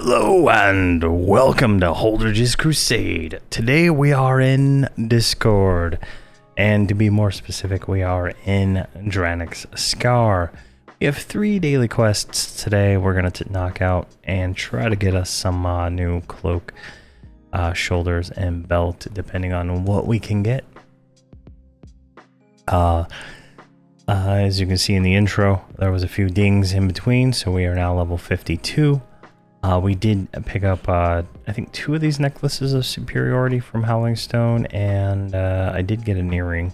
Hello and welcome to Holdredge's Crusade. Today we are in Discord, and to be more specific, we are in Dranic's Scar. We have 3 daily quests today we're going to knock out and try to get us some new cloak, shoulders, and belt, depending on what we can get. As you can see in the intro, there was a few dings in between, so we are now level 52. We did pick up, I think, 2 of these necklaces of superiority from Howling Stone, and I did get an earring.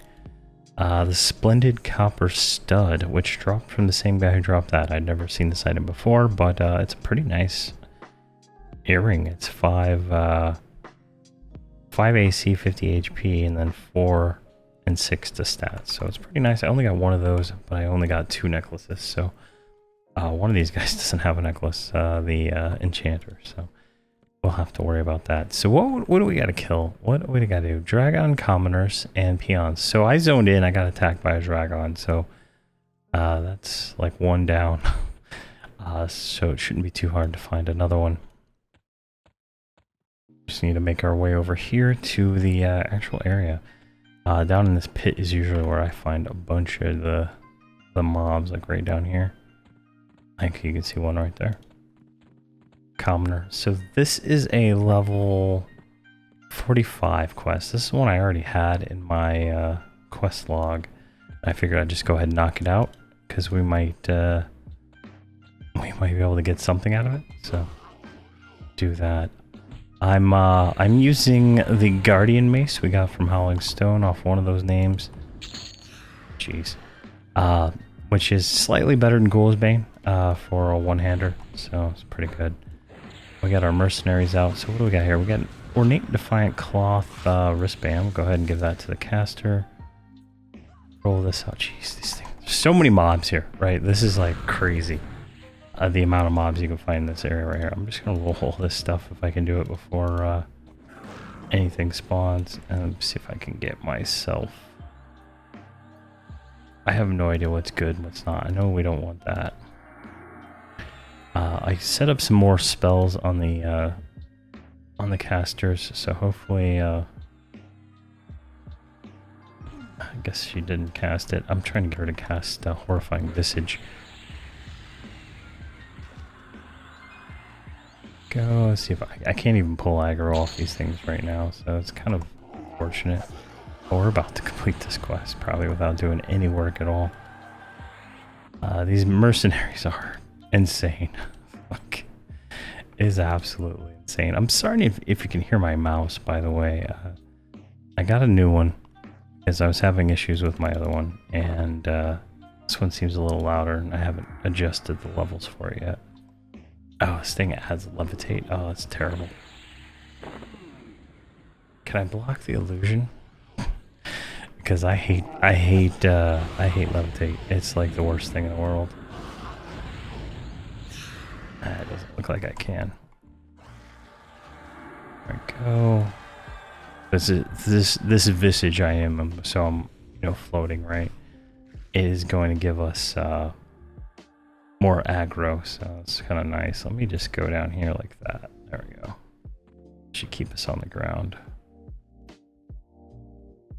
The Splendid Copper Stud, which dropped from the same guy who dropped that. I'd never seen this item before, but it's a pretty nice earring. It's 5 AC, 50 HP, and then 4 and 6 to stats, so it's pretty nice. I only got 1 of those, but I only got 2 necklaces, so one of these guys doesn't have a necklace, the enchanter, so we'll have to worry about that. So what do we got to kill? What do we got to do? Dragon commoners and peons. So I zoned in, I got attacked by a dragon, so that's like 1 down. So it shouldn't be too hard to find another one. Just need to make our way over here to the actual area. Down in this pit is usually where I find a bunch of the mobs, like right down here. I think you can see one right there. Commoner. So this is a level 45 quest. This is one I already had in my quest log. I figured I'd just go ahead and knock it out, because we might be able to get something out of it. So do that. I'm using the Guardian Mace we got from Howling Stone off one of those names. Jeez. Which is slightly better than Ghoul's Bane for a one-hander, so it's pretty good. We got our mercenaries out, so what do we got here? We got Ornate Defiant Cloth wristband. Go ahead and give that to the caster. Roll this out. Jeez, these things. There's so many mobs here, right? This is like crazy. The amount of mobs you can find in this area right here. I'm just gonna roll all this stuff if I can do it before anything spawns, and see if I can get myself. I have no idea what's good and what's not. I know we don't want that. I set up some more spells on the casters, so hopefully I guess she didn't cast it. I'm trying to get her to cast Horrifying Visage. Go see if I can't even pull aggro off these things right now, so it's kind of unfortunate. But we're about to complete this quest probably without doing any work at all. These mercenaries are insane. Fuck, it is absolutely insane. I'm sorry if you can hear my mouse, by the way. I got a new one because I was having issues with my other one, and this one seems a little louder, and I haven't adjusted the levels for it yet. Oh, this thing adds levitate. Oh, that's terrible. Can I block the illusion? Because I hate levitate. It's like the worst thing in the world. It doesn't look like I can. There we go. This visage I am, so I'm floating, right? Is going to give us more aggro, so it's kind of nice. Let me just go down here like that. There we go. Should keep us on the ground.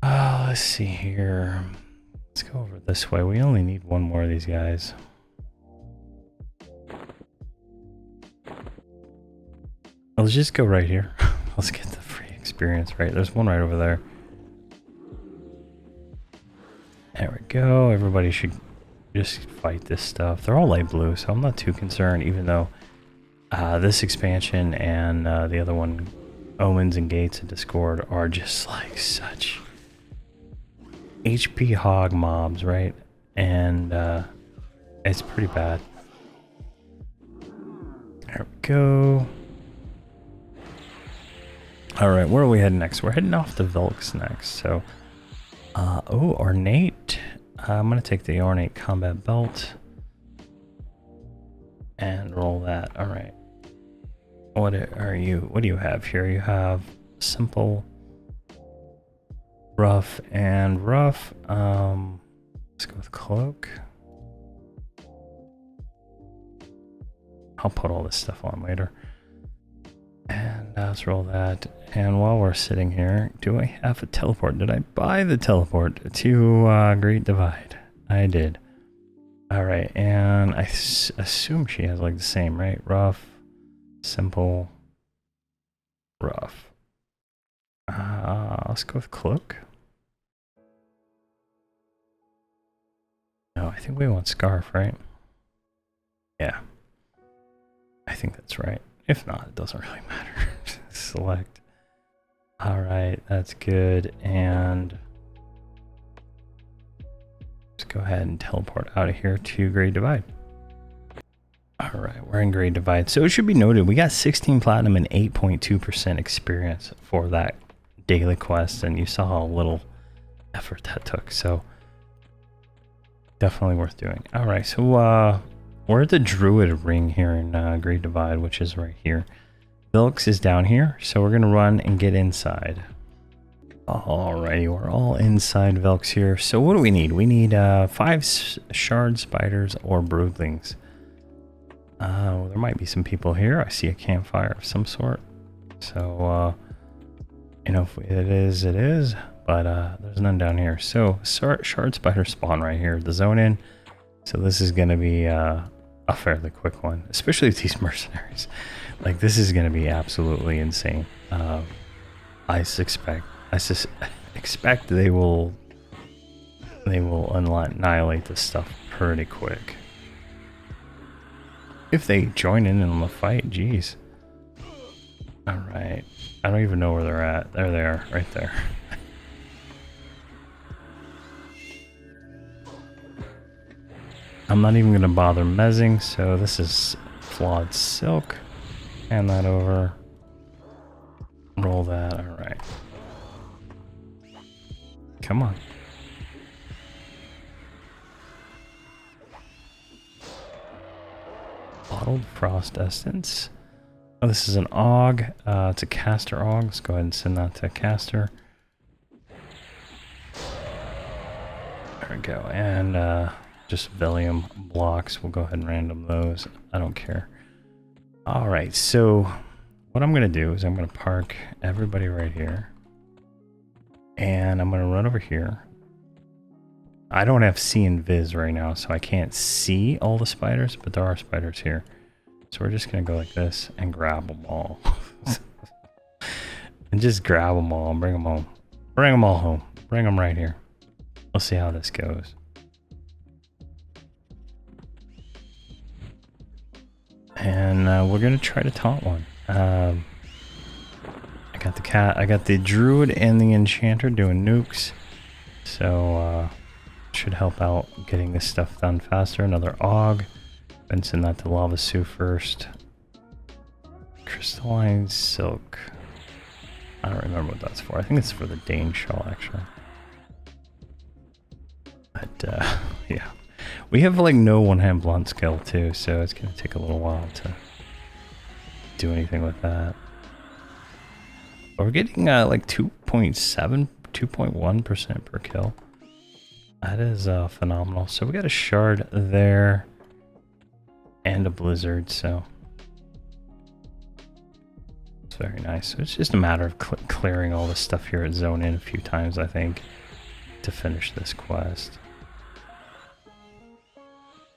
Let's see here. Let's go over this way. We only need 1 more of these guys. Let's just go right here. Let's get the free experience, right? There's one right over there. There we go. Everybody should just fight this stuff. They're all light blue, so I'm not too concerned, even though this expansion and the other one, Omens and Gates and Discord, are just like such HP hog mobs, right? And it's pretty bad. There we go. Alright, where are we heading next? We're heading off to Velk's next, so oh, Ornate. I'm going to take the Ornate Combat Belt and roll that. All right. What are you? What do you have here? You have simple, rough, and rough. Let's go with cloak. I'll put all this stuff on later. Let's roll that. And while we're sitting here, do I have a teleport? Did I buy the teleport to Great Divide? I did. Alright, and I assume she has like the same, right? Rough, simple, rough. Let's go with cloak. No, I think we want scarf, right? Yeah. I think that's right. If not, it doesn't really matter. Select. Alright, that's good. And let's go ahead and teleport out of here to Great Divide. Alright, we're in Great Divide. So it should be noted, we got 16 platinum and 8.2% experience for that daily quest. And you saw how little effort that took. So definitely worth doing. Alright, so we're at the Druid Ring here in Great Divide, which is right here. Velk's is down here, so we're gonna run and get inside. Alrighty, we're all inside Velk's here. So what do we need? We need 5 shard spiders or broodlings. There might be some people here. I see a campfire of some sort. So, you know, if it is, it is. But there's none down here. So shard spider spawn right here. The zone in. So this is gonna be a fairly quick one, especially with these mercenaries. Like, this is going to be absolutely insane. I suspect they will annihilate this stuff pretty quick. If they join in on the fight, geez. Alright. I don't even know where they're at. There they are, right there. I'm not even going to bother mezzing, so this is flawed silk. Hand that over. Roll that. Alright. Come on. Bottled frost essence. Oh, this is an AUG. It's a caster AUG. Let's go ahead and send that to caster. There we go. And just Velium blocks. We'll go ahead and random those. I don't care. Alright, so what I'm going to do is I'm going to park everybody right here. And I'm going to run over here. I don't have see and viz right now, so I can't see all the spiders, but there are spiders here. So we're just going to go like this and grab them all. And just grab them all and bring them home. Bring them all home. Bring them right here. We'll see how this goes. And we're gonna try to taunt one. I got the druid and the enchanter doing nukes, so should help out getting this stuff done faster. Another AUG. And send that to Lava Sioux first. Crystalline silk. I don't remember what that's for. I think it's for the Dane shell, actually. But yeah. We have like no one-hand blunt skill too, so it's gonna take a little while to do anything with that. But we're getting like 2.7, 2.1% per kill. That is phenomenal. So we got a shard there and a blizzard, so it's very nice. So it's just a matter of clearing all this stuff here at Zone In a few times, I think, to finish this quest.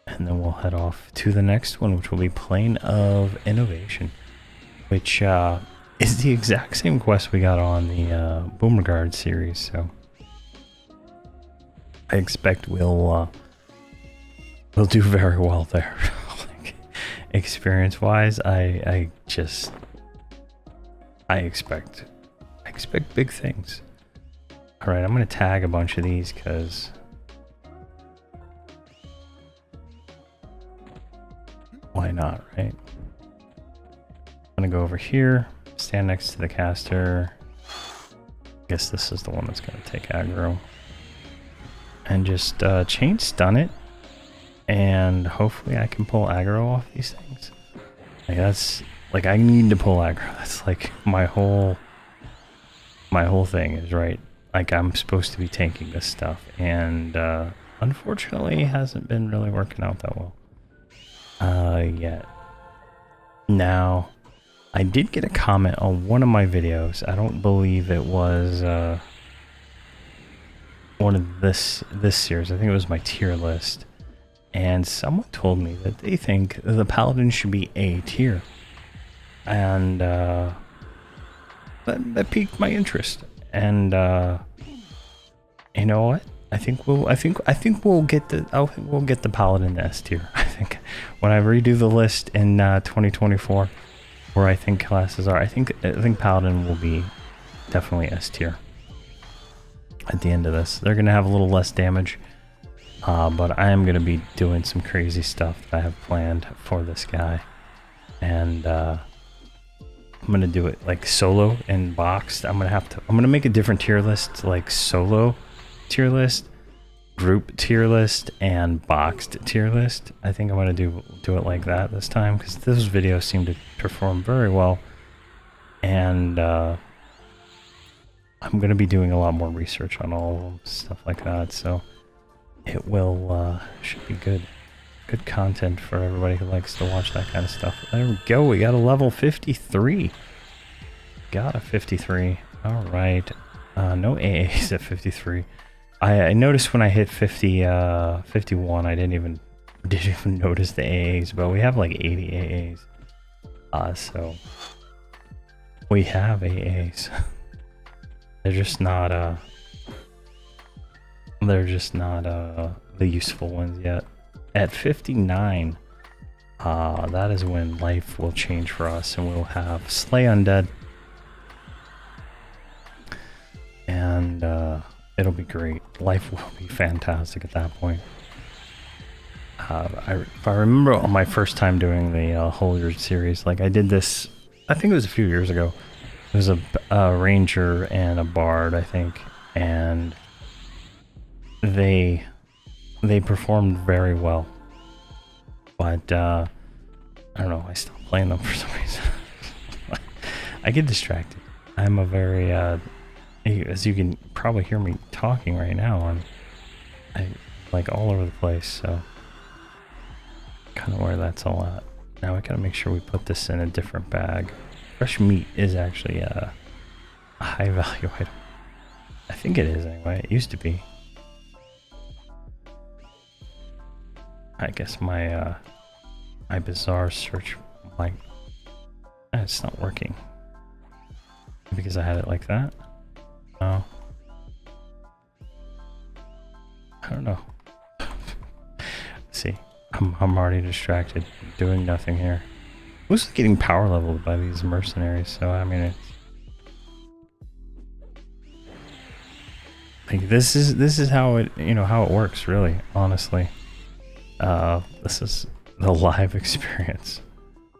And then we'll head off to the next one, which will be Plane of Innovation, which is the exact same quest we got on the Boomerguard series. So I expect we'll do very well there. Like, experience-wise, I expect big things. All right, I'm gonna tag a bunch of these because why not, right? I'm gonna go over here, stand next to the caster. I guess this is the one that's gonna take aggro. And just chain stun it. And hopefully I can pull aggro off these things. Like, that's like, I need to pull aggro. That's like my whole thing is, right? Like, I'm supposed to be tanking this stuff, and unfortunately it hasn't been really working out that well yet. Now I did get a comment on one of my videos. I don't believe it was one of this series. I think it was my tier list. And someone told me that they think the Paladin should be A tier. And that piqued my interest. And you know what? I think we'll get the Paladin to S tier. I think when I redo the list in 2024, where I think classes are, I think Paladin will be definitely S tier. At the end of this, they're gonna have a little less damage, but I am gonna be doing some crazy stuff that I have planned for this guy, and I'm gonna do it like solo and boxed. I'm gonna make a different tier list, like solo tier list, group tier list, and boxed tier list. I think I'm gonna do it like that this time, because those videos seem to perform very well, and I'm gonna be doing a lot more research on all of them, stuff like that. So it will should be good content for everybody who likes to watch that kind of stuff. There we go. We got a level 53. Got a 53. All right. No AAs at 53. I noticed when I hit 51, I didn't even notice the AAs, but we have like 80 AAs. So we have AAs. They're just not the useful ones yet. At 59, that is when life will change for us, and we'll have Slay Undead, and it'll be great. Life will be fantastic at that point. If I remember on my first time doing the Holdredge series, like I did this, I think it was a few years ago. It was a ranger and a bard, I think, and they performed very well. But I don't know, I stopped playing them for some reason. I get distracted. I'm a very as you can probably hear me talking right now, I like all over the place, so kind of where that's all at. Now I gotta make sure we put this in a different bag. Fresh meat is actually a high value item. I think it is anyway. It used to be. I guess my my bizarre search, like, it's not working because I had it like that. No, I don't know. See, I'm already distracted, doing nothing here. Who's getting power leveled by these mercenaries? So I mean, it's like this is how it, you know, how it works, really, honestly. This is the live experience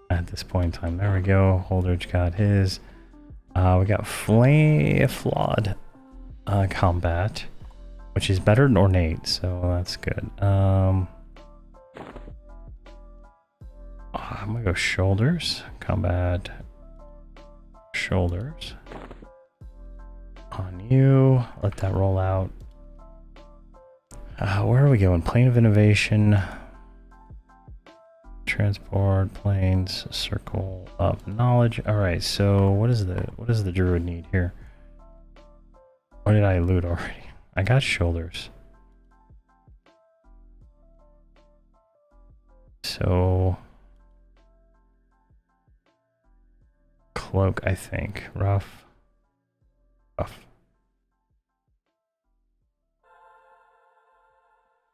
at this point in time. There we go. Holdredge got his. We got flawed combat, which is better than ornate, so that's good. I'm gonna go shoulders, combat, shoulders on you. Let that roll out. Where are we going? Plane of innovation, transport, planes, circle up, knowledge. All right. So what does the druid need here? What did I loot already? I got shoulders. So cloak, I think. Rough.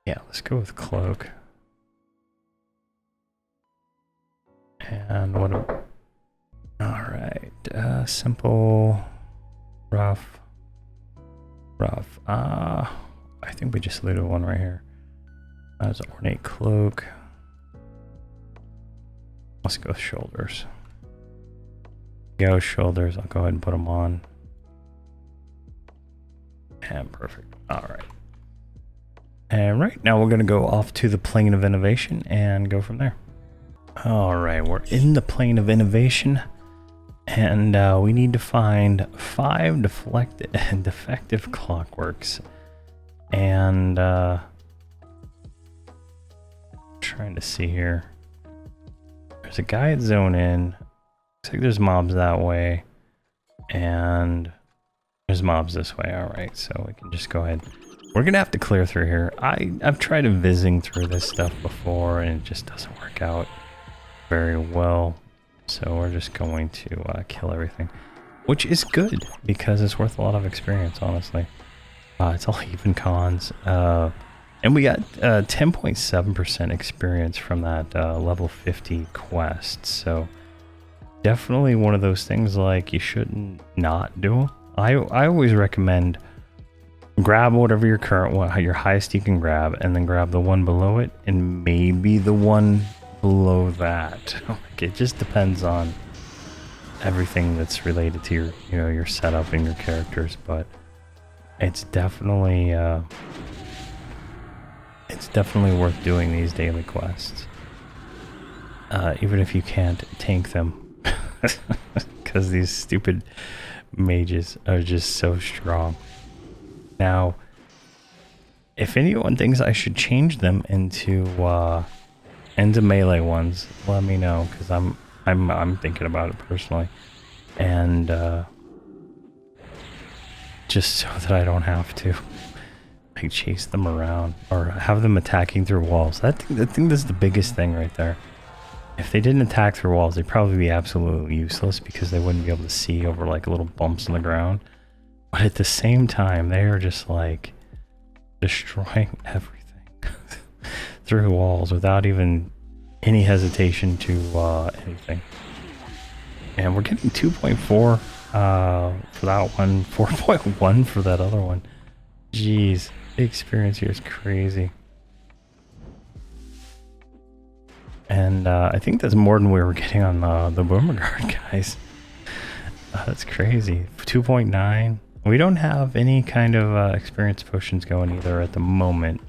Yeah, let's go with cloak. And what? All right, simple, rough. I think we just looted one right here. That's ornate cloak. Let's go with shoulders. Go shoulders. I'll go ahead and put them on. And perfect. All right. And right now we're going to go off to the plane of innovation and go from there. All right, we're in the plane of innovation, and we need to find 5 defective clockworks. And trying to see here. There's a guy at Zone In. Looks like there's mobs that way. And there's mobs this way. Alright, so we can just go ahead. We're gonna have to clear through here. I've tried visiting through this stuff before and it just doesn't work out very well. So we're just going to kill everything. Which is good, because it's worth a lot of experience, honestly. It's all even cons. And we got 10.7% experience from that level 50 quest. So definitely one of those things like you shouldn't not do. I always recommend grab whatever your current one, your highest you can grab, and then grab the one below it, and maybe the one below that. Like, it just depends on everything that's related to your your setup and your characters, but it's definitely worth doing these daily quests, even if you can't tank them, because these stupid mages are just so strong. Now, if anyone thinks I should change them into melee ones, let me know, because I'm thinking about it personally, and just so that I don't have to like chase them around or have them attacking through walls. I think that's the biggest thing right there. If they didn't attack through walls, they'd probably be absolutely useless because they wouldn't be able to see over like little bumps in the ground. But at the same time, they are just like destroying everything through walls without even any hesitation to anything. And we're getting 2.4 for that one, 4.1 for that other one. Jeez, the experience here is crazy. And I think that's more than we were getting on the Boomerguard, guys. That's crazy. 2.9. We don't have any kind of experience potions going either at the moment.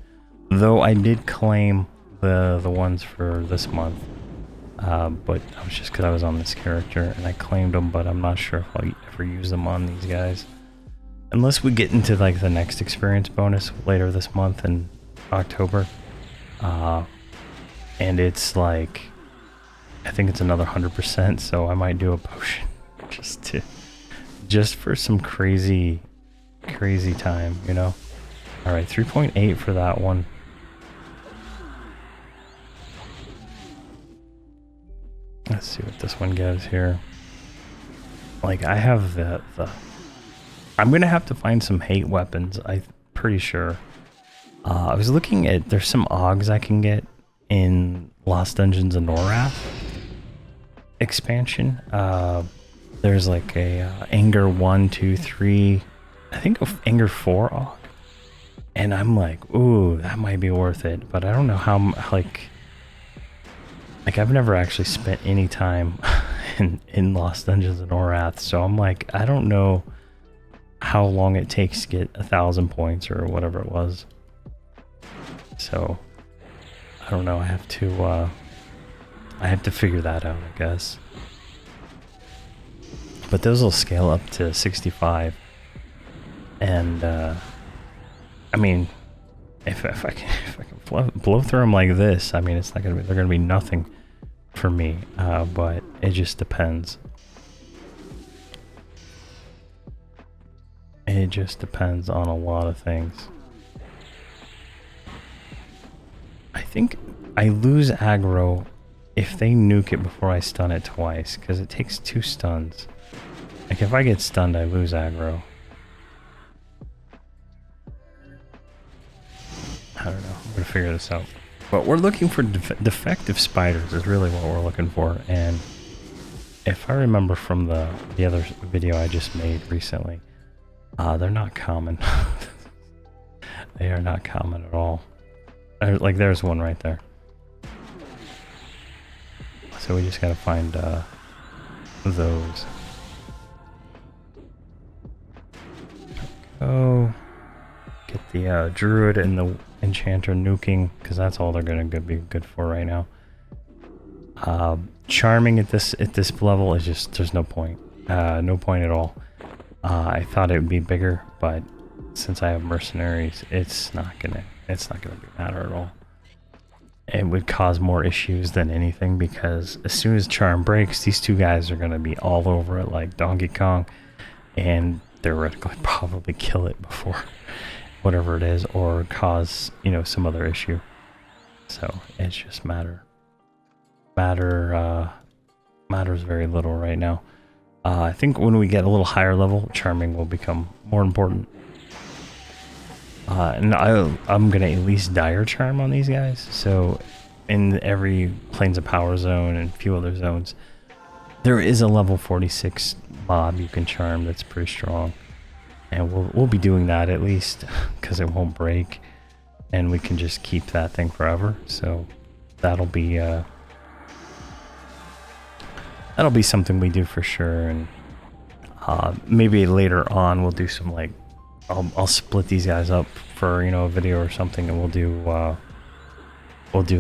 Though I did claim the ones for this month. But that was just because I was on this character and I claimed them, but I'm not sure if I'll ever use them on these guys. Unless we get into like the next experience bonus later this month in October. And it's like, I think it's another 100%, so I might do a potion just for some crazy time, you know? Alright, 3.8 for that one. Let's see what this one gives here. Like, I have the I'm gonna have to find some hate weapons, I'm pretty sure. I was looking at, there's some Augs I can get in Lost Dungeons of Norath expansion. There's like a Anger 1, 2, 3, I think Anger 4 Aug. And I'm like, ooh, that might be worth it. But I don't know how, like I've never actually spent any time in Lost Dungeons of Norath. So I'm like, I don't know how long it takes to get 1,000 points or whatever it was. So I don't know, I have to figure that out, I guess. But those will scale up to 65. And I mean, if I can blow through them like this, I mean, it's not they're gonna be nothing for me. But it just depends. It just depends on a lot of things. I think I lose aggro if they nuke it before I stun it twice, because it takes 2 stuns. Like, if I get stunned, I lose aggro. I don't know. I'm gonna figure this out. But we're looking for defective spiders is really what we're looking for. And if I remember from the other video I just made recently, they're not common. They are not common at all. Like, there's one right there. So we just gotta find those. Go get the druid and the enchanter nuking, because that's all they're gonna be good for right now. Charming at this level is just, there's no point. No point at all. I thought it would be bigger, but since I have mercenaries, it's not gonna matter at all. it would cause more issues than anything, because as soon as charm breaks, these two guys are going to be all over it like Donkey Kong, and theoretically probably kill it before whatever it is, or cause, you know, some other issue. So it's just matters very little right now. I think when we get a little higher level, charming will become more important. And I'm gonna at least dire charm on these guys. So in every Plains of Power zone and a few other zones, there is a level 46 mob you can charm that's pretty strong, and we'll be doing that at least because it won't break, and we can just keep that thing forever. So that'll be something we do for sure. And maybe later on we'll do some, like, I'll split these guys up for, you know, a video or something, and we'll do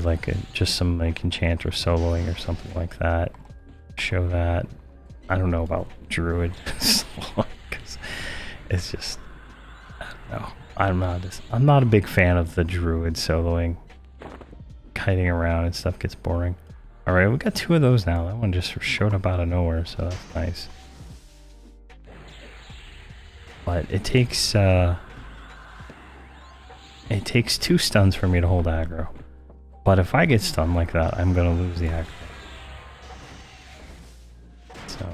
like just some like enchant or soloing or something like that. Show that. I don't know about druid, because it's just, I don't know. I'm not a big fan of the druid soloing. Kiting around and stuff gets boring. All right, we got 2 of those now. That one just showed up out of nowhere, so that's nice. But it takes 2 stuns for me to hold aggro. But if I get stunned like that, I'm gonna lose the aggro. So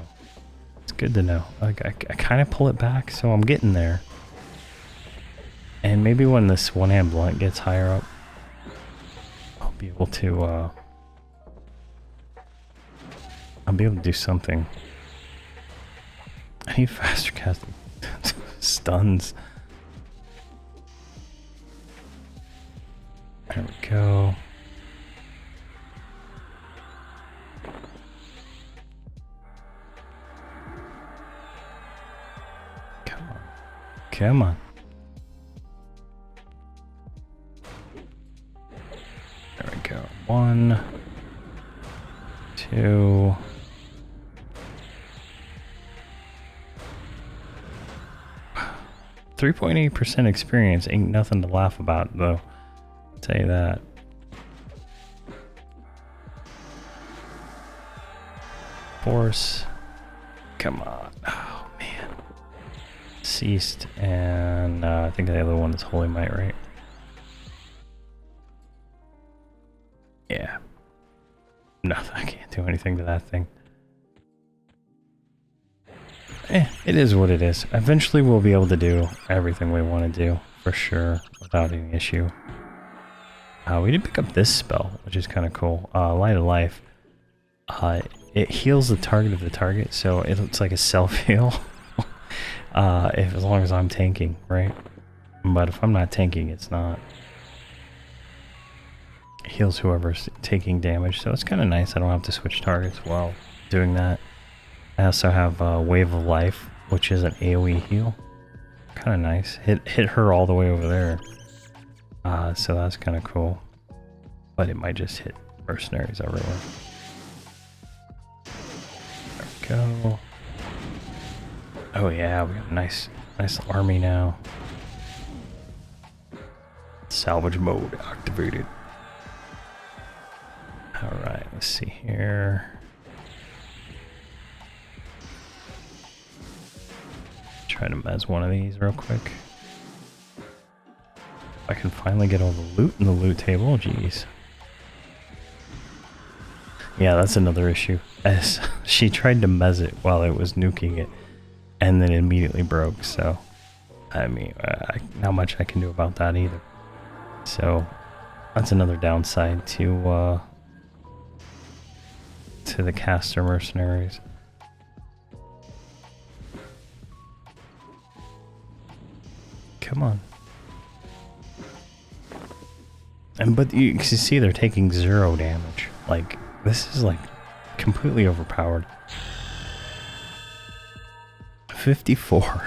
it's good to know. Like I kind of pull it back, so I'm getting there. And maybe when this one-hand blunt gets higher up, I'll be able to do something. I need faster casting. Stuns. There we go. Come on. Come on. There we go. 1, 2. 3.8% experience ain't nothing to laugh about, though. I'll tell you that. Force. Come on. Oh, man. Ceased, and I think the other one is Holy Might, right? Yeah. Nothing. I can't do anything to that thing. It is what it is. Eventually we'll be able to do everything we want to do, for sure, without any issue. We did pick up this spell, which is kind of cool. Light of Life. It heals the target of the target, so it looks like a self-heal. As long as I'm tanking, right? But if I'm not tanking, it's not. It heals whoever's taking damage, so it's kind of nice. I don't have to switch targets while doing that. I also have Wave of Life, which is an AoE heal. Kind of nice. Hit her all the way over there. So that's kind of cool. But it might just hit mercenaries everywhere. There we go. Oh yeah, we got a nice army now. Salvage mode activated. Alright, let's see here. Try to mez one of these real quick. I can finally get all the loot in the loot table. Jeez. Yeah, that's another issue. As she tried to mez it while it was nuking it, and then it immediately broke. So, I mean, not much I can do about that either. So, that's another downside to the caster mercenaries. Come on. But you can see they're taking 0 damage. Like, this is like completely overpowered. 54.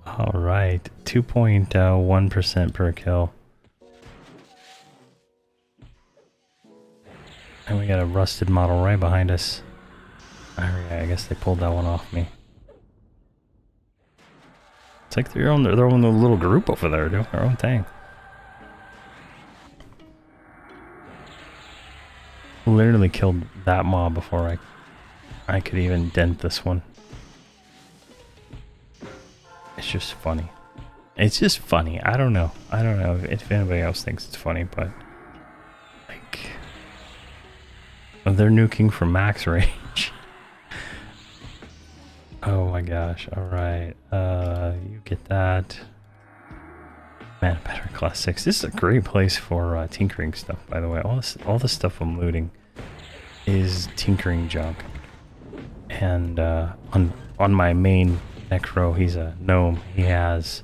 Alright, 2.1% per kill. And we got a rusted model right behind us. Alright, I guess they pulled that one off me. It's like they're on their own little group over there doing their own thing. literally killed that mob before I could even dent this one. It's just funny. It's just funny. I don't know. I don't know if anybody else thinks it's funny, but like they're nuking from max range. Oh my gosh. Alright. You get that. Man, better class 6. This is a great place for tinkering stuff, by the way. All the stuff I'm looting is tinkering junk. And on my main necro, he's a gnome. He has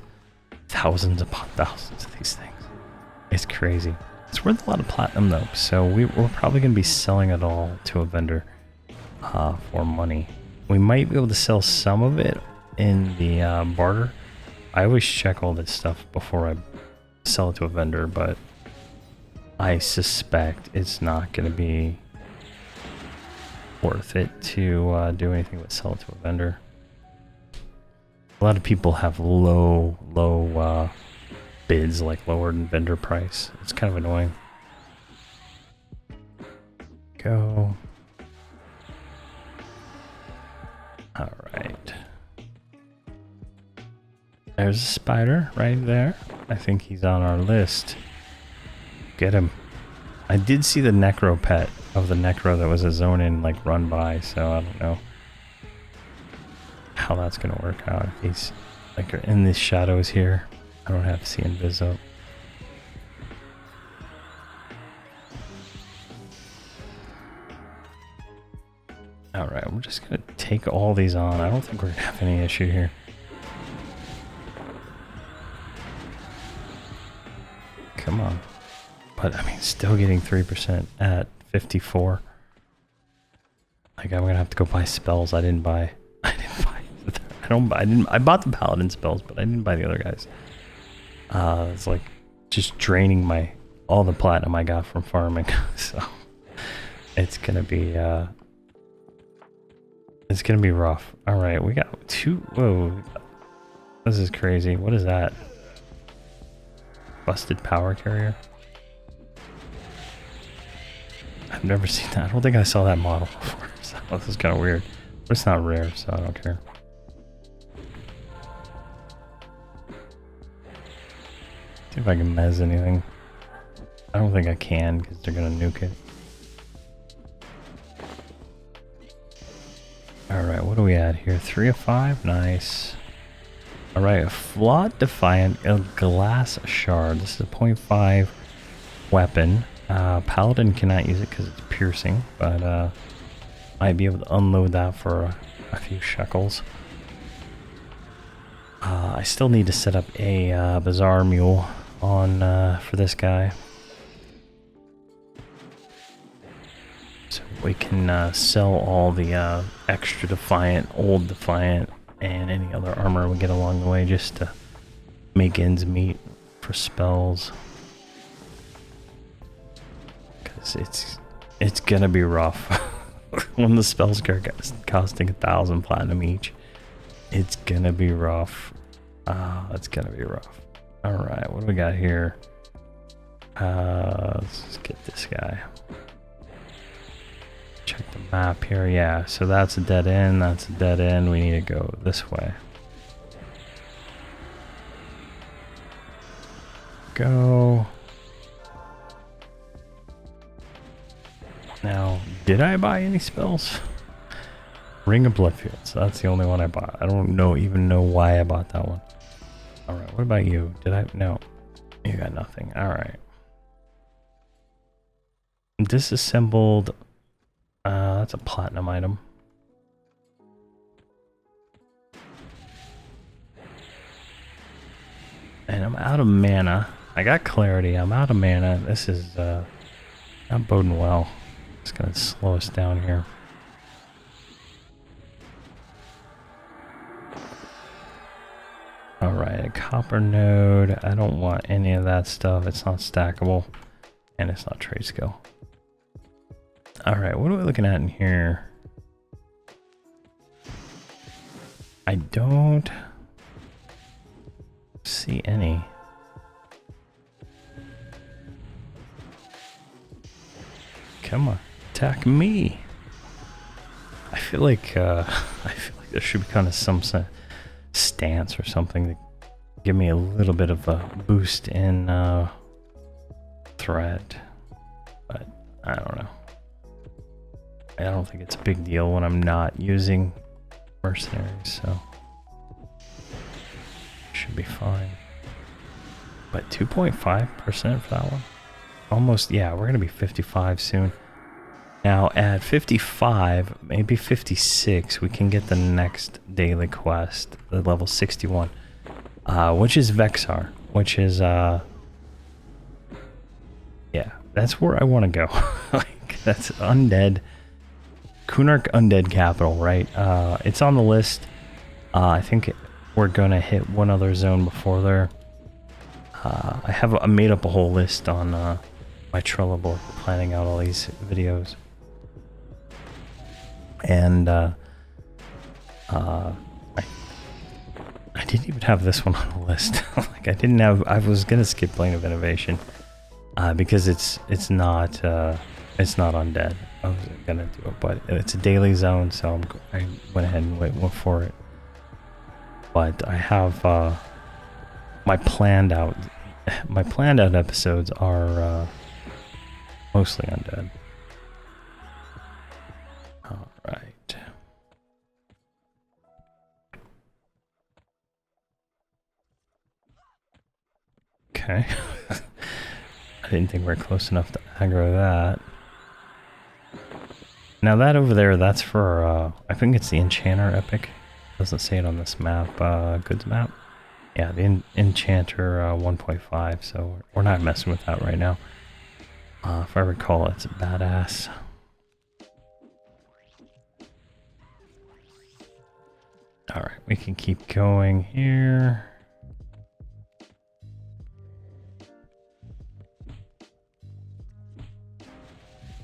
thousands upon thousands of these things. It's crazy. It's worth a lot of platinum though, so we're probably going to be selling it all to a vendor for money. We might be able to sell some of it in the barter. I always check all this stuff before I sell it to a vendor, but I suspect it's not going to be worth it to do anything but sell it to a vendor. A lot of people have low bids, like lower than vendor price. It's kind of annoying. Go. Alright. There's a spider right there. I think he's on our list. Get him. I did see the necro pet of the necro that was a zone in, like, run by, so I don't know how that's gonna work out. If he's like in the shadows here, I don't have to see invis up. Alright, we're just gonna take all these on. I don't think we're gonna have any issue here. Come on. But I mean, still getting 3% at 54. Like, I'm gonna have to go buy spells. I bought the paladin spells, but I didn't buy the other guys. It's like just draining all the platinum I got from farming. So it's gonna be rough. All right, we got 2. Whoa, this is crazy. What is that? Busted power carrier. I've never seen that. I don't think I saw that model before. So this is kind of weird, but it's not rare, so I don't care. See if I can mez anything. I don't think I can because they're gonna nuke it. Alright, what do we at here? 3 of 5? Nice. Alright, a flawed defiant, a glass shard. This is a 0.5 weapon. Paladin cannot use it because it's piercing, but might be able to unload that for a few shekels. I still need to set up a Bazaar Mule on for this guy, so we can sell all the extra defiant, old defiant, and any other armor we get along the way, just to make ends meet for spells. Because it's gonna be rough when the spells are costing 1,000 platinum each. It's gonna be rough. It's gonna be rough. Alright, what do we got here? Let's just get this guy. Check the map here. Yeah, so that's a dead end. That's a dead end. We need to go this way. Go. Now, did I buy any spells? Ring of Bloodfields. That's the only one I bought. I don't even know why I bought that one. Alright, what about you? Did I? No. You got nothing. Alright. Disassembled. That's a platinum item. And I'm out of mana. I got clarity. I'm out of mana. This is not boding well. It's gonna slow us down here. Alright, a copper node. I don't want any of that stuff. It's not stackable. And it's not trade skill. Alright, what are we looking at in here? I don't see any. Come on. attack me. I feel like there should be kind of some stance or something to give me a little bit of a boost in threat, but I don't know. I don't think it's a big deal when I'm not using mercenaries, so should be fine. But 2.5% for that one? Almost, yeah, we're gonna be 55 soon. Now at 55, maybe 56, we can get the next daily quest, the level 61, which is Vexar, which is, yeah, that's where I want to go. Like, that's undead, Kunark Undead Capital, right? It's on the list. I think we're gonna hit one other zone before there. I made up a whole list on my Trello board, planning out all these videos. And I didn't even have this one on the list. Like I was gonna skip Plane of Innovation because it's not undead. I was gonna do it, but it's a daily zone, so I went ahead and went for it. But I have my planned out episodes are mostly undead. All right. Okay. I didn't think we were close enough to aggro that. Now that over there, that's for, I think it's the Enchanter Epic. Doesn't say it on this map, goods map. Yeah, the Enchanter 1.5, so we're not messing with that right now. If I recall, it's badass. Alright, we can keep going here.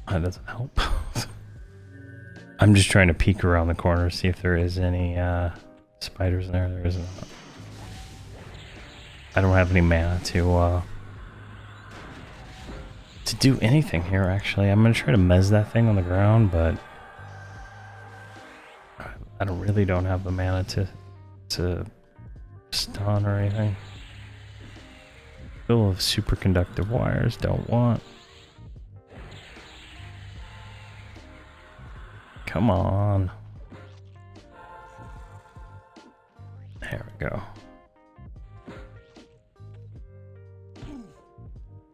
That doesn't help. I'm just trying to peek around the corner, see if there is any spiders in there. There isn't. I don't have any mana to do anything here, actually. I'm gonna try to mez that thing on the ground, but I really don't have the mana to stun or anything. Full of superconductive wires, don't want. Come on. There we go.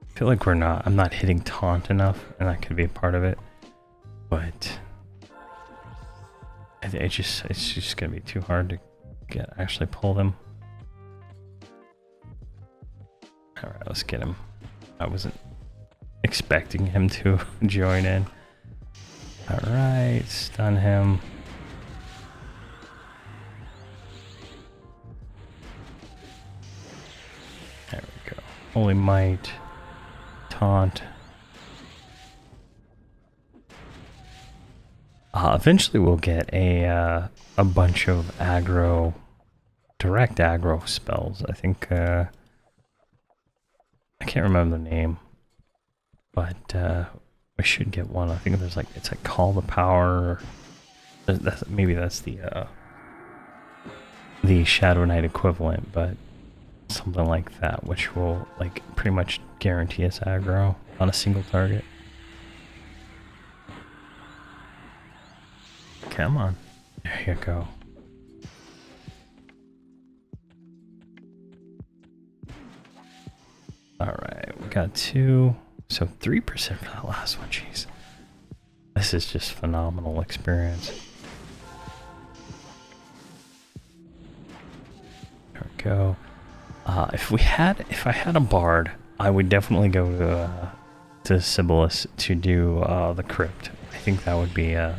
I feel like I'm not hitting taunt enough, and that could be a part of it. But it's just gonna be too hard to actually pull them. All right, let's get him. I wasn't expecting him to join in. All right, stun him. There we go. Holy might. Taunt. Eventually we'll get a bunch of aggro, direct aggro spells. I think, I can't remember the name, but we should get one. I think there's it's like Call the Power. Maybe that's the Shadow Knight equivalent, but something like that, which will pretty much guarantee us aggro on a single target. Come on. There you go. Alright, we got 2. So 3% for that last one, jeez. This is just phenomenal experience. There we go. If I had a bard, I would definitely go to Sibyllus to do the crypt. I think that would be a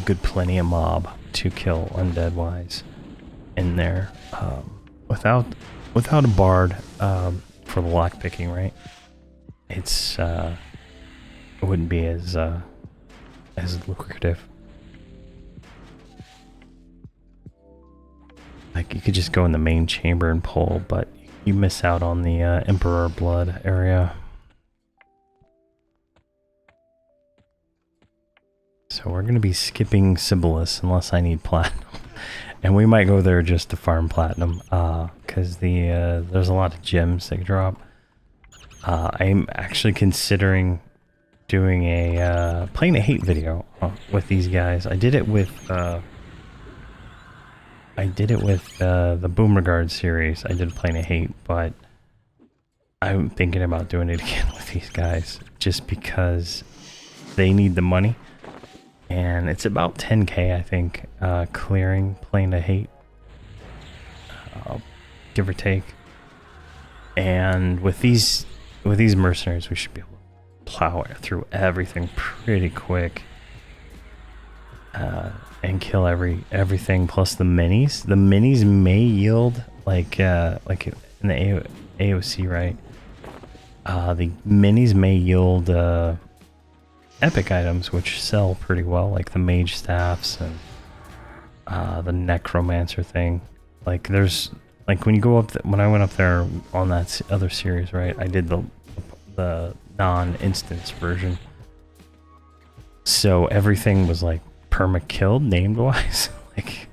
good plenty of mob to kill undead wise in there. Without a bard for the lock picking, right? It wouldn't be as lucrative. You could just go in the main chamber and pull, but you miss out on the Emperor Blood area. So we're going to be skipping Sibyllus unless I need platinum. And we might go there just to farm platinum, because there's a lot of gems they drop. I'm actually considering doing a playing a hate video with these guys. I did it with the Boomerguard series. I did playing a hate, but I'm thinking about doing it again with these guys just because they need the money. And it's about 10k, I think, clearing playing a hate, give or take. And with these mercenaries, we should be able to plow through everything pretty quick, and kill everything plus the minis. The minis may yield like in the AOC, right? The minis may yield epic items which sell pretty well, like the mage staffs and the necromancer thing. Like there's like when you go up when I went up there on that other series, right? I did the non-instance version, so everything was like perma killed named wise. Like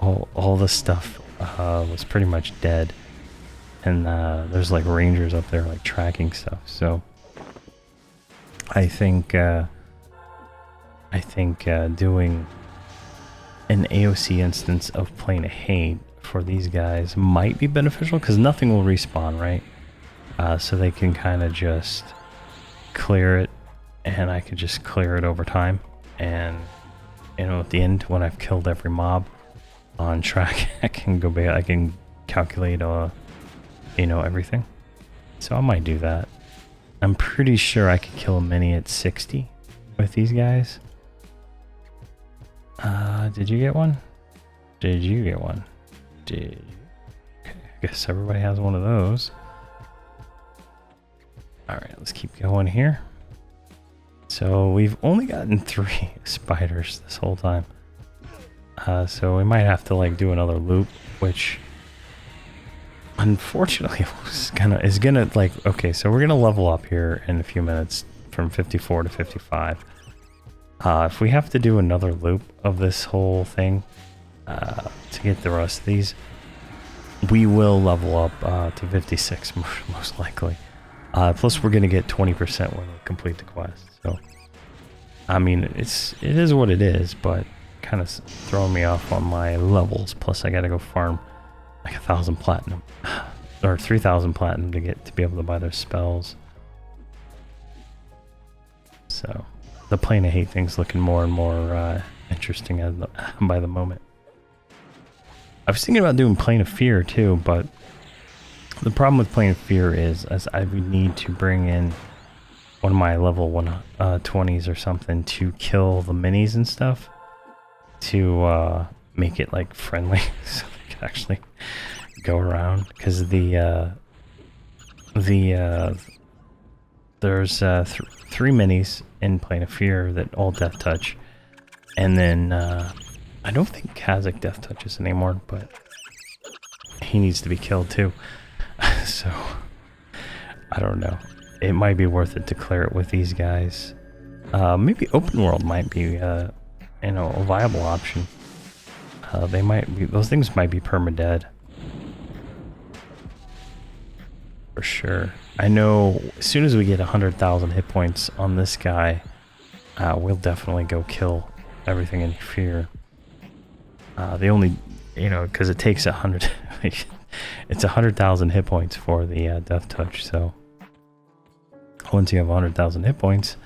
all the stuff was pretty much dead, and there's like rangers up there like tracking stuff. So I think doing an AOC instance of playing a hate for these guys might be beneficial because nothing will respawn, right? So they can kind of just clear it, and I could just clear it over time. And you know, at the end, when I've killed every mob on track, I can go back. I can calculate, you know, everything. So I might do that. I'm pretty sure I could kill a mini at 60 with these guys. Did you get one? Did you get one? Did you? Okay, I guess everybody has one of those. Alright, let's keep going here. So we've only gotten 3 spiders this whole time. So we might have to like do another loop, which unfortunately is gonna like, okay, so we're gonna level up here in a few minutes from 54 to 55. If we have to do another loop of this whole thing to get the rest of these, we will level up to 56 most likely. Plus we're gonna get 20% when we complete the quest. So I mean, it is what it is, but kind of throwing me off on my levels. Plus I gotta go farm like 1,000 platinum or 3,000 platinum to be able to buy their spells. So the plane of hate thing's looking more and more interesting by the moment. I was thinking about doing plane of fear too, but the problem with plane of fear is as I would need to bring in one of my level 120s or something to kill the minis and stuff to make it like friendly so they can actually go around, because there's 3 minis in Plane of Fear that all death touch, and then I don't think Kazakh death touches anymore, but he needs to be killed too. So I don't know, it might be worth it to clear it with these guys. Maybe open world might be you know, a viable option. They might be, those things might be perma-dead for sure. I know as soon as we get 100,000 hit points on this guy, we'll definitely go kill everything in fear. The only, you know, because it takes 100, it's 100,000 hit points for the death touch. So once you have 100,000 hit points,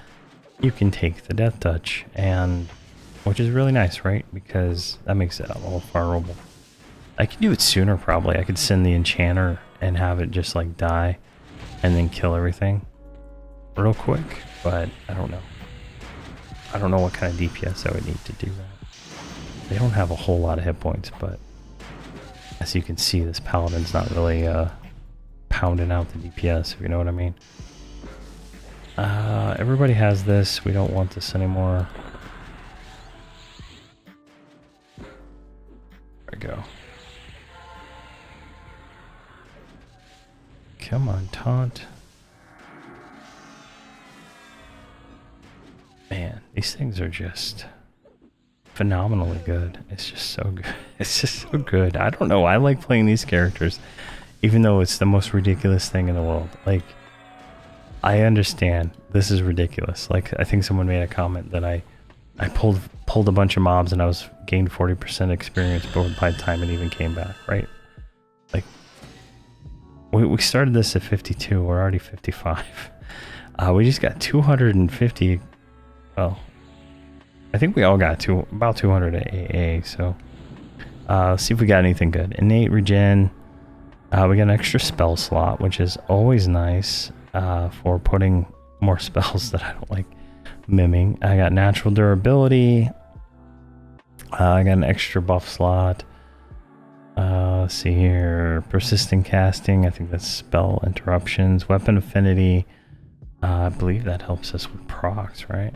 you can take the death touch, and which is really nice, right? Because that makes it all farmable. I could do it sooner probably. I could send the enchanter and have it just like die and then kill everything real quick, but I don't know. I don't know what kind of DPS I would need to do that. They don't have a whole lot of hit points, but as you can see, this paladin's not really pounding out the DPS, if you know what I mean. Everybody has this. We don't want this anymore. There we go. Come on, taunt. Man, these things are just phenomenally good. It's just so good. It's just so good. I don't know. I like playing these characters, even though it's the most ridiculous thing in the world. Like, I understand this is ridiculous. Like, I think someone made a comment that I pulled a bunch of mobs and I was gained 40% experience by the time it even came back, right? Like, we started this at 52. We're already 55. We just got 250. Well, I think we all got about 200 AA. So let's see if we got anything good. Innate regen. We got an extra spell slot, which is always nice for putting more spells that I don't like miming. I got natural durability. I got an extra buff slot. Let's see here. Persistent casting. I think that's spell interruptions. Weapon affinity. I believe that helps us with procs, right?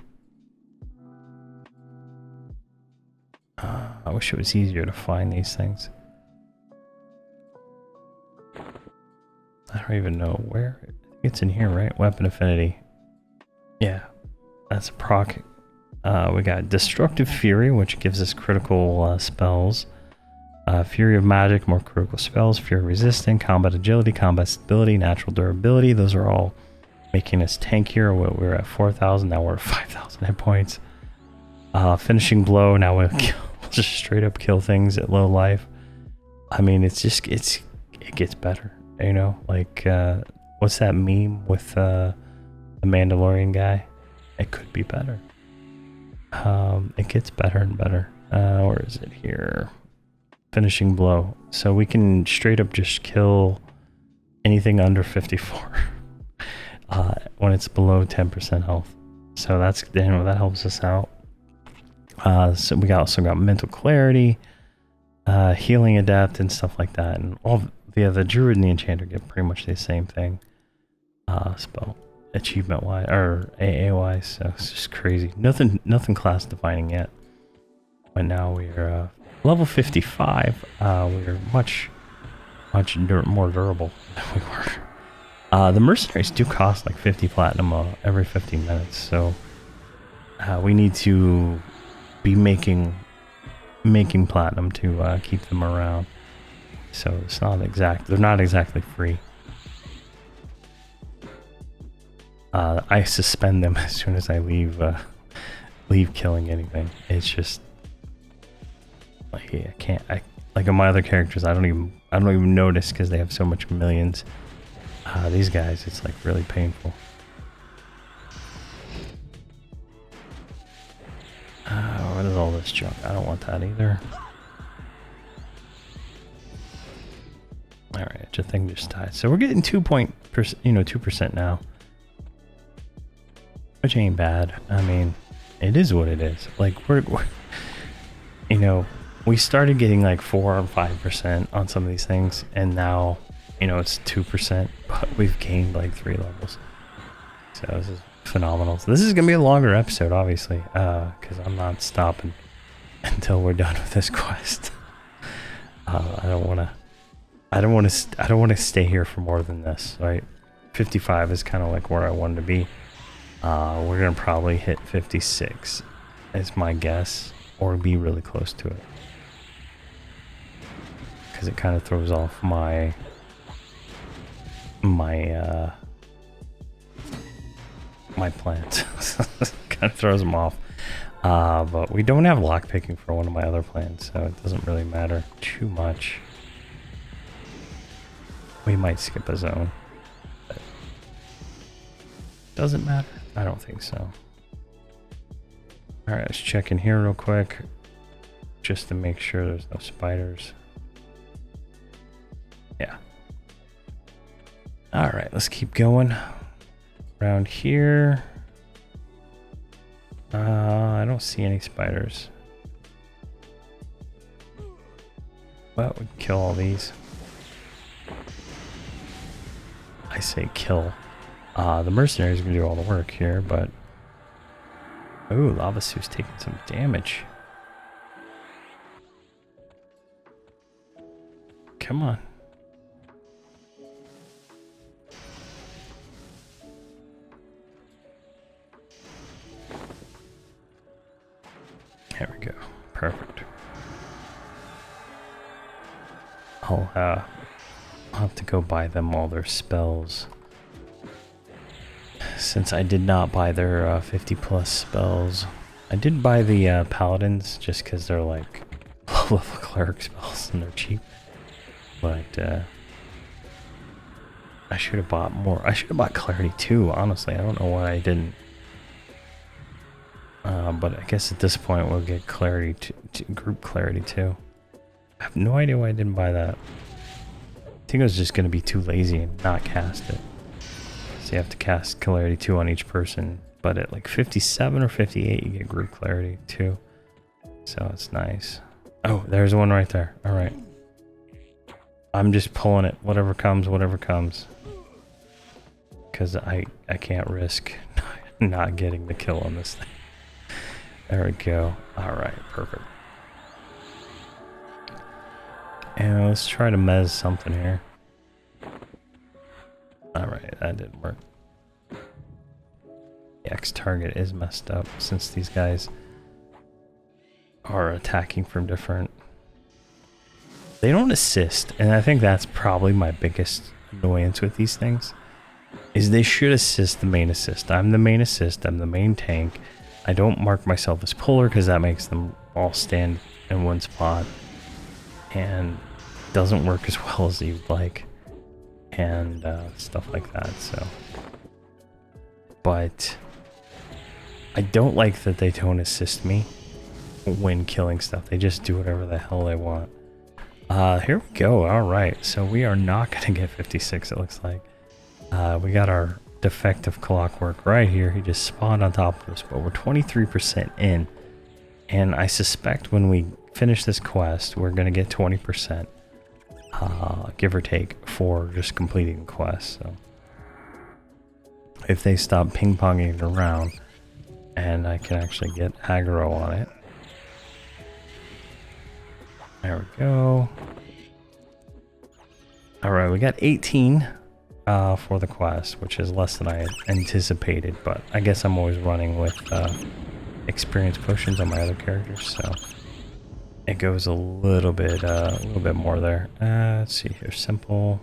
I wish it was easier to find these things. I don't even know where. I think it's in here, right? Weapon affinity. Yeah, that's a proc. We got Destructive Fury, which gives us critical spells. Fury of Magic, more critical spells. Fury Resistant, Combat Agility, Combat Stability, Natural Durability. Those are all making us tankier. We're at 4,000, now we're at 5,000 hit points. Finishing Blow, now we'll just straight up kill things at low life. I mean, it gets better, you know? Like, what's that meme with the Mandalorian guy? It could be better. It gets better and better. Where is it here? Finishing Blow. So we can straight up just kill anything under 54 when it's below 10% health. So that's, you know, that helps us out. So we also got Mental Clarity, Healing Adept, and stuff like that. And all the Druid and the Enchanter get pretty much the same thing. Spell achievement wise or AA wise, so it's just crazy. Nothing class defining yet. But now we're level 55. We're much more durable than we were. The mercenaries do cost like 50 platinum every 15 minutes, so we need to be making platinum to keep them around. So it's not they're not exactly free. I suspend them as soon as I leave killing anything. It's just like, I can't. Like on my other characters, I don't even notice because they have so much millions. These guys, it's like really painful. What is all this junk? I don't want that either. All right, your thing just died. So we're getting 2% now, which ain't bad. I mean, it is what it is. Like we're you know, we started getting like 4 or 5% on some of these things, and now, you know, it's 2%, but we've gained like 3 levels. So this is phenomenal. So this is gonna be a longer episode, obviously, because I'm not stopping until we're done with this quest. I don't want to stay here for more than this, right? 55 is kind of like where I wanted to be. We're gonna probably hit 56, is my guess, or be really close to it, because it kind of throws off my plans. Kind of throws them off. But we don't have lockpicking for one of my other plans, so it doesn't really matter too much. We might skip a zone, but doesn't matter. I don't think so. Alright, let's check in here real quick, just to make sure there's no spiders. Yeah. Alright, let's keep going. Around here. I don't see any spiders. But we can kill all these. I say kill. The mercenaries are gonna do all the work here, but ooh, Lava Suit's taking some damage. Come on. There we go. I'll have to go buy them all their spells. Since I did not buy their 50 plus spells. I did buy the paladins just because they're like low level cleric spells and they're cheap. But I should have bought more. I should have bought clarity too, honestly. I don't know why I didn't. But I guess at this point we'll get clarity to group clarity too. I have no idea why I didn't buy that. I think I was just going to be too lazy and not cast it. So you have to cast clarity 2 on each person. But at like 57 or 58 you get group clarity too. So it's nice. Oh, there's one right there. Alright. I'm just pulling it. Whatever comes, whatever comes. Because I can't risk not getting the kill on this thing. There we go. Alright, perfect. And let's try to mez something here. Alright, that didn't work. The X target is messed up since these guys are attacking from different... They don't assist, and I think that's probably my biggest annoyance with these things. Is they should assist the main assist. I'm the main assist, I'm the main tank. I don't mark myself as puller because that makes them all stand in one spot. And doesn't work as well as you'd like. And stuff like that, so... But... I don't like that they don't assist me when killing stuff. They just do whatever the hell they want. Here we go. Alright, so we are not going to get 56, it looks like. We got our defective clockwork right here. He just spawned on top of us, but we're 23% in. And I suspect when we finish this quest, we're going to get 20%, give or take, for just completing the quest. So if they stop ping-ponging it around, and I can actually get aggro on it. There we go. Alright, we got 18 for the quest, which is less than I had anticipated, but I guess I'm always running with experience potions on my other characters, so it goes a little bit more there. Let's see here, simple.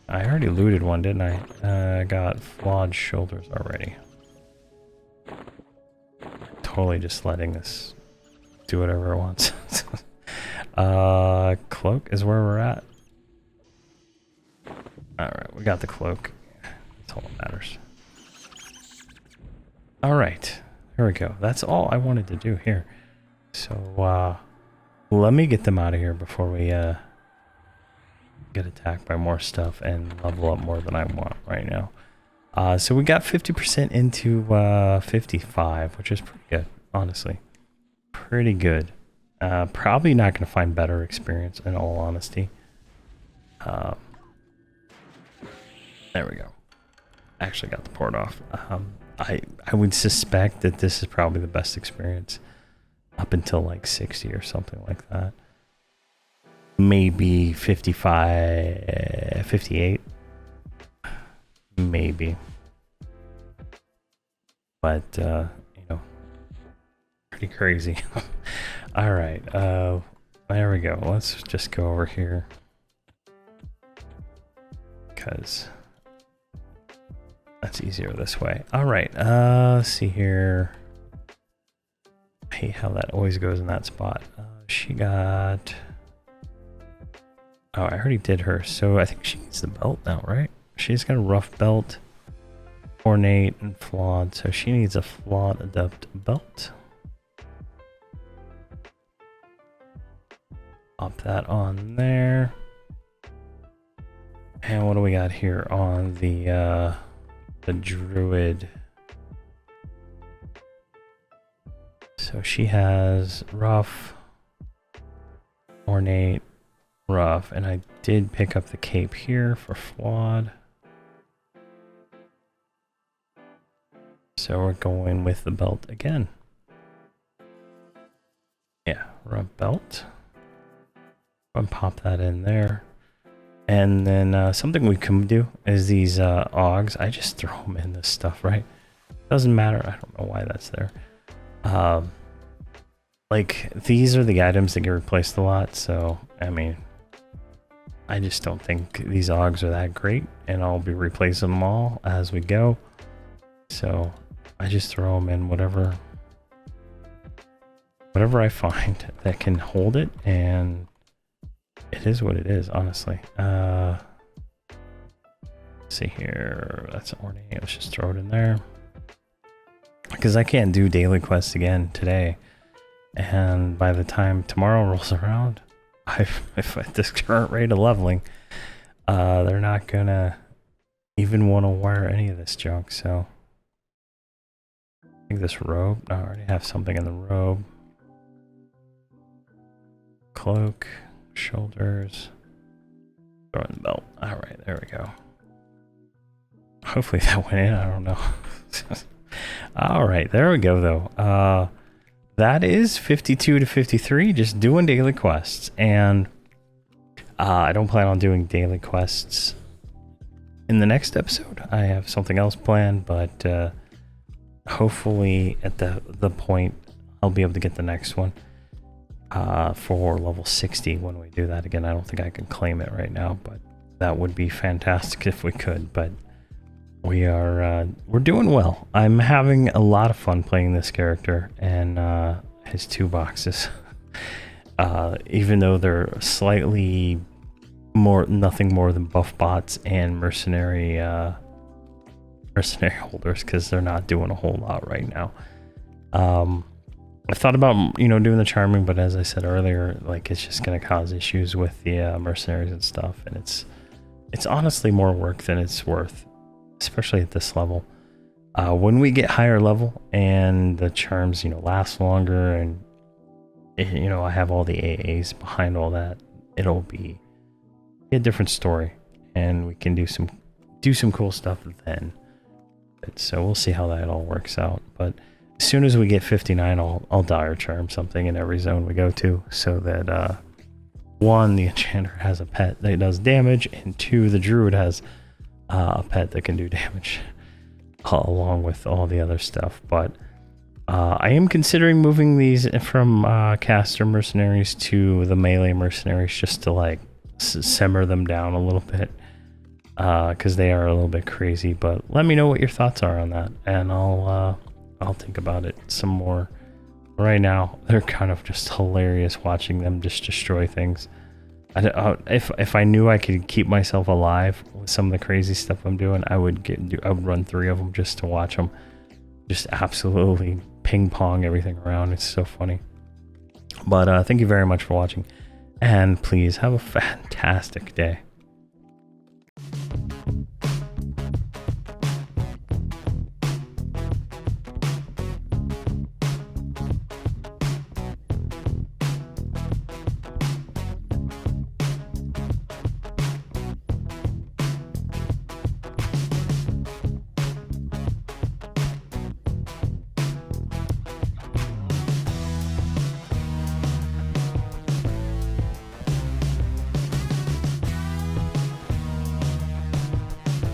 I already looted one, didn't I? I got flawed shoulders already. Totally just letting this do whatever it wants. Cloak is where we're at. Alright, we got the cloak. That's all that matters. Alright, here we go. That's all I wanted to do here. So, let me get them out of here before we get attacked by more stuff and level up more than I want right now. So we got 50% into 55, which is pretty good, honestly. Pretty good. Probably not going to find better experience, in all honesty. There we go. Actually got the port off. I would suspect that this is probably the best experience up until like 60 or something like that. Maybe 55, 58. Maybe. But, you know, pretty crazy. Alright, there we go. Let's just go over here. Because that's easier this way. Alright, let's see here. I hate how that always goes in that spot. She got... Oh, I already did her. So I think she needs the belt now, right? She's got a rough belt, ornate, and flawed. So she needs a flawed adept belt. Pop that on there. And what do we got here on the druid? So she has rough, ornate, rough, and I did pick up the cape here for flawed. So we're going with the belt again. Yeah, rough belt. And pop that in there. And then something we can do is these augs. I just throw them in this stuff, right? Doesn't matter. I don't know why that's there. Like, these are the items that get replaced a lot. So, I mean, I just don't think these augs are that great, and I'll be replacing them all as we go. So I just throw them in whatever I find that can hold it, and it is what it is, honestly. Let's see here, that's ornate. Let's just throw it in there because I can't do daily quests again today, and by the time tomorrow rolls around, if at this current rate of leveling, they're not gonna even want to wear any of this junk. So I think this robe, I already have something in the robe. Cloak, shoulders, throw in the belt. All right, there we go. Hopefully that went in, I don't know. All right, there we go though. That is 52 to 53, just doing daily quests. And I don't plan on doing daily quests in the next episode. I have something else planned, but hopefully at the point I'll be able to get the next one for level 60 when we do that again. I don't think I can claim it right now, but that would be fantastic if we could. But we're doing well. I'm having a lot of fun playing this character and his 2 boxes. Even though they're slightly nothing more than buff bots and mercenary holders, because they're not doing a whole lot right now. I thought about doing the charming, but as I said earlier, like it's just going to cause issues with the mercenaries and stuff, and it's honestly more work than it's worth, especially at this level. When we get higher level and the charms last longer, and I have all the AAs behind all that, it'll be a different story, and we can do some cool stuff then. So we'll see how that all works out. But as soon as we get 59, I'll dire charm something in every zone we go to, so that 1, the enchanter has a pet that does damage, and 2, the druid has a pet that can do damage along with all the other stuff. But I am considering moving these from caster mercenaries to the melee mercenaries, just to like simmer them down a little bit, because they are a little bit crazy. But let me know what your thoughts are on that, and I'll think about it some more. Right now, they're kind of just hilarious watching them just destroy things. If I knew I could keep myself alive with some of the crazy stuff I'm doing, I would run 3 of them just to watch them just absolutely ping pong everything around. It's so funny. But thank you very much for watching, and please have a fantastic day.